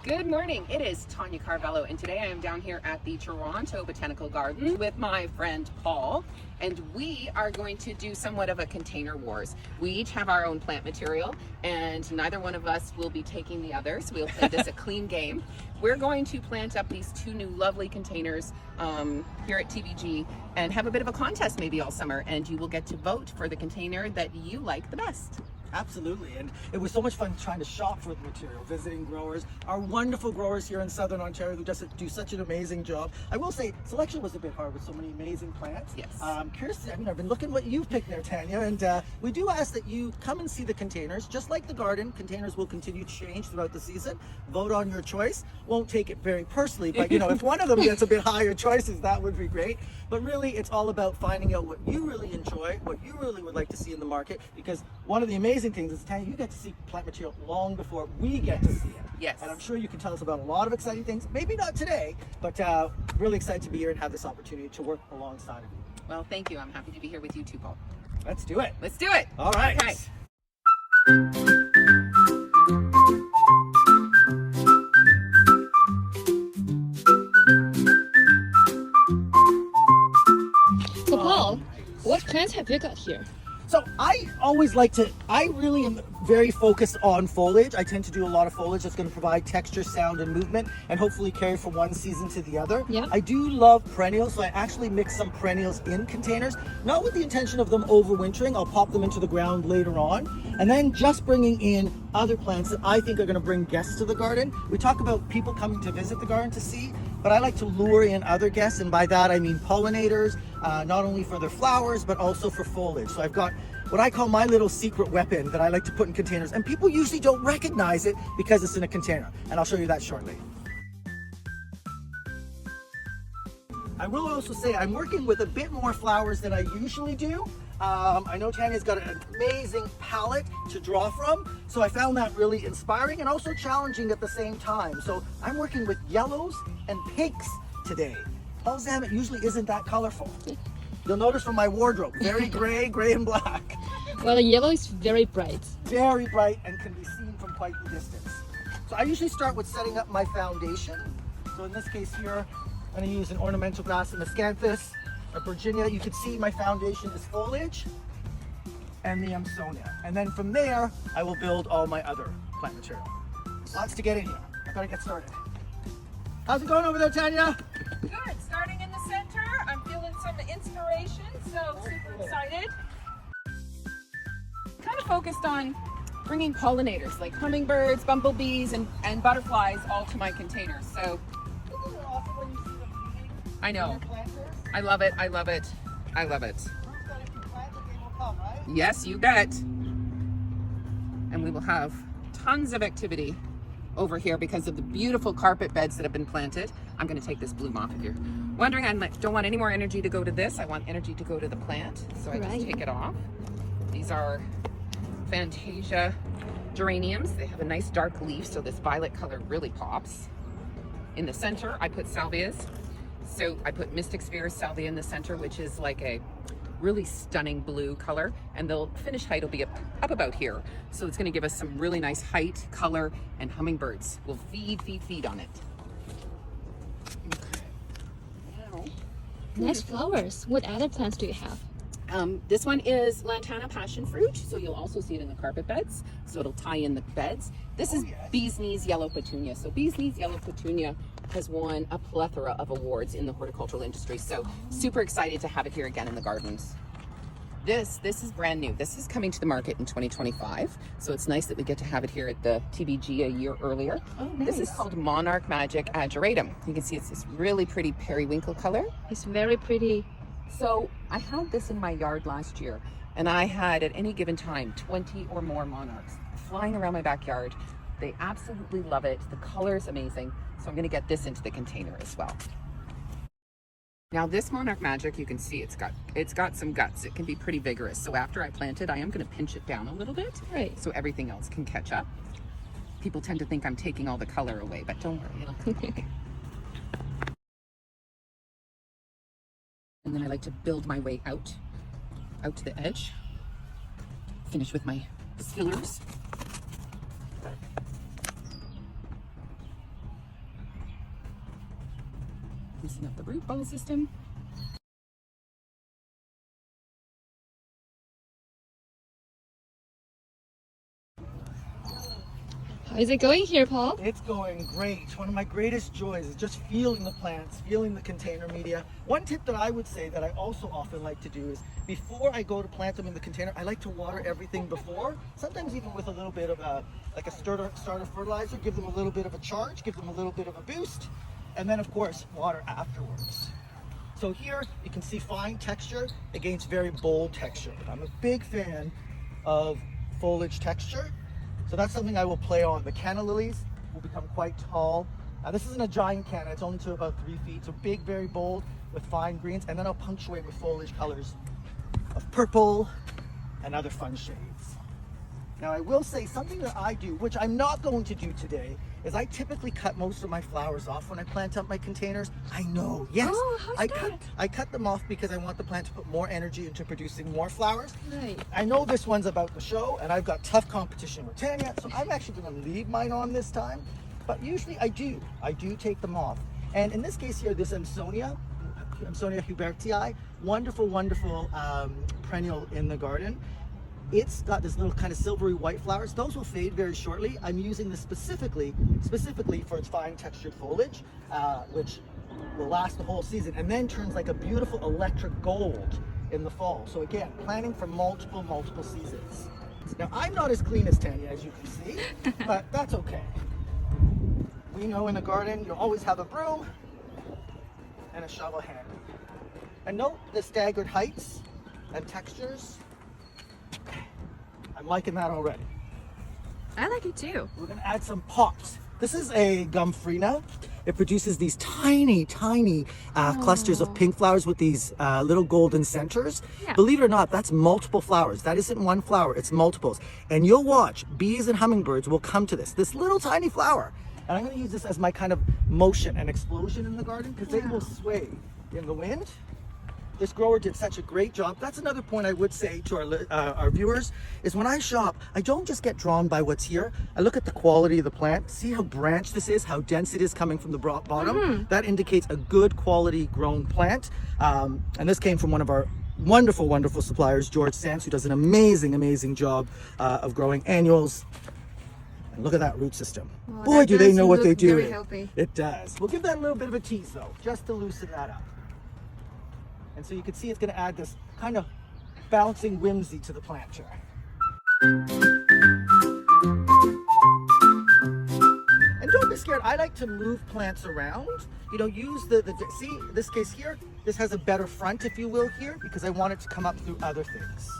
Good morning, it is Tanya Carvalho, and today I am down here at the Toronto Botanical Garden with my friend Paul, and we are going to do somewhat of a container wars. We each have our own plant material, and neither one of us will be taking the others. We'll play this a clean game. We're going to plant up these two new lovely containers here at TBG and have a bit of a contest maybe all summer, and you will get to vote for the container that you like the best. Absolutely, and it was so much fun trying to shop for the material, visiting growers, our wonderful growers here in Southern Ontario who just do such an amazing job. I will say, selection was a bit hard with so many amazing plants. Yes. Curious, I've been looking what you've picked there, Tanya, and we do ask that you come and see the containers. Just like the garden, containers will continue to change throughout the season. Vote on your choice. Won't take it very personally, but if one of them gets a bit higher choices, that would be great. But really, it's all about finding out what you really enjoy, what you really would like to see in the market, because one of the amazing things is, Tanya, you get to see plant material long before we get to see it. Yes. And I'm sure you can tell us about a lot of exciting things, maybe not today, but really excited to be here and have this opportunity to work alongside of you. Well, thank you. I'm happy to be here with you too, Paul. Let's do it. Let's do it. All right. Okay. So Paul, what plants have you got here? So I really am very focused on foliage. I tend to do a lot of foliage that's going to provide texture, sound, and movement, and hopefully carry from one season to the other. Yeah. I do love perennials, so I actually mix some perennials in containers, not with the intention of them overwintering. I'll pop them into the ground later on, and then just bringing in other plants that I think are going to bring guests to the garden. We talk about people coming to visit the garden to see, but I like to lure in other guests, and by that I mean pollinators, not only for their flowers, but also for foliage. So I've got what I call my little secret weapon that I like to put in containers, and people usually don't recognize it because it's in a container, and I'll show you that shortly. I will also say I'm working with a bit more flowers than I usually do. I know Tanya's got an amazing palette to draw from, so I found that really inspiring and also challenging at the same time. So I'm working with yellows and pinks today. Paul Zammit usually isn't that colorful. You'll notice from my wardrobe, very gray and black. Well, the yellow is very bright. Very bright and can be seen from quite the distance. So I usually start with setting up my foundation. So in this case here, I'm going to use an ornamental grass, a miscanthus, a Virginia. You can see my foundation is foliage and the Amsonia. And then from there, I will build all my other plant material. Lots to get in here. I gotta get started. How's it going over there, Tanya? Good. Starting in the center, I'm feeling some inspiration, so super excited. Kind of focused on bringing pollinators like hummingbirds, bumblebees, and butterflies all to my containers. So I know. I love it. I love it. I love it. Yes, you bet. And we will have tons of activity over here because of the beautiful carpet beds that have been planted. I'm going to take this bloom off if you're wondering. I don't want any more energy to go to this. I want energy to go to the plant. So I just take it off. These are Fantasia geraniums. They have a nice dark leaf, so this violet color really pops. In the center, I put salvias. So I put Mystic Spheres salvia in the center, which is like a really stunning blue color, and the finished height will be up about here. So it's going to give us some really nice height, color, and hummingbirds will feed on it. Now, Nice flowers. What other plants do you have? this one is Lantana passion fruit, so you'll also see it in the carpet beds, so it'll tie in the beds. This is Bee's Knees Yellow Petunia. So Bee's Knees Yellow Petunia has won a plethora of awards in the horticultural industry, so super excited to have it here again in the gardens. This is brand new. This is coming to the market in 2025, so it's nice that we get to have it here at the TBG a year earlier. Oh, nice. This is called Monarch Magic Ageratum. You can see it's this really pretty periwinkle color. It's very pretty. So I had this in my yard last year, and I had at any given time 20 or more monarchs flying around my backyard. They absolutely love it. The color is amazing. So I'm going to get this into the container as well. Now this Monarch Magic, you can see it's got some guts. It can be pretty vigorous. So after I plant it, I am going to pinch it down a little bit, Right. so everything else can catch up. People tend to think I'm taking all the color away, but don't worry, it'll come back. And then I like to build my way out to the edge. Finish with my fillers. Loosen up the root ball system. How is it going here, Paul? It's going great. One of my greatest joys is just feeling the plants, feeling the container media. One tip that I would say that I also often like to do is before I go to plant them in the container, I like to water everything before, sometimes even with a little bit of like a starter fertilizer, give them a little bit of a charge, give them a little bit of a boost, and then of course water afterwards. So here you can see fine texture against very bold texture. I'm a big fan of foliage texture. So that's something I will play on. The canna lilies will become quite tall. This isn't a giant canna, it's only to about 3 feet. So big, very bold with fine greens. And then I'll punctuate with foliage colors of purple and other fun shades. Now I will say something that I do, which I'm not going to do today, is I typically cut most of my flowers off when I plant up my containers. I know, yes. Oh, how's I cut them off because I want the plant to put more energy into producing more flowers. Right. I know this one's about the show and I've got tough competition with Tanya, so I'm actually going to leave mine on this time. But usually I do take them off. And in this case here, this Amsonia hubertii, wonderful perennial in the garden. It's got this little kind of silvery white flowers. Those will fade very shortly. I'm using this specifically for its fine textured foliage, which will last the whole season and then turns like a beautiful electric gold in the fall. So again, planning for multiple seasons. Now I'm not as clean as Tanya, as you can see, but that's okay. We know in a garden you'll always have a broom and a shovel handy. And note the staggered heights and textures. I'm liking that already. I like it too. We're gonna add some pops. This is a Gumfrina. It produces these tiny clusters of pink flowers with these little golden centers. Yeah. Believe it or not, that's multiple flowers. That isn't one flower, it's multiples. And you'll watch, bees and hummingbirds will come to this little tiny flower. And I'm gonna use this as my kind of motion and explosion in the garden because they will sway in the wind. This grower did such a great job. That's another point I would say to our viewers is when I shop, I don't just get drawn by what's here. I look at the quality of the plant, see how branched this is, how dense it is coming from the bottom. That indicates a good quality grown plant. And this came from one of our wonderful suppliers, George Sands, who does an amazing job of growing annuals. And look at that root system. Oh, Boy, do they know what they do. Very healthy. It does. We'll give that a little bit of a tease though, just to loosen that up. And so you can see it's going to add this kind of bouncing whimsy to the planter. And don't be scared. I like to move plants around. You know, use see, this case here, this has a better front, if you will, here, because I want it to come up through other things.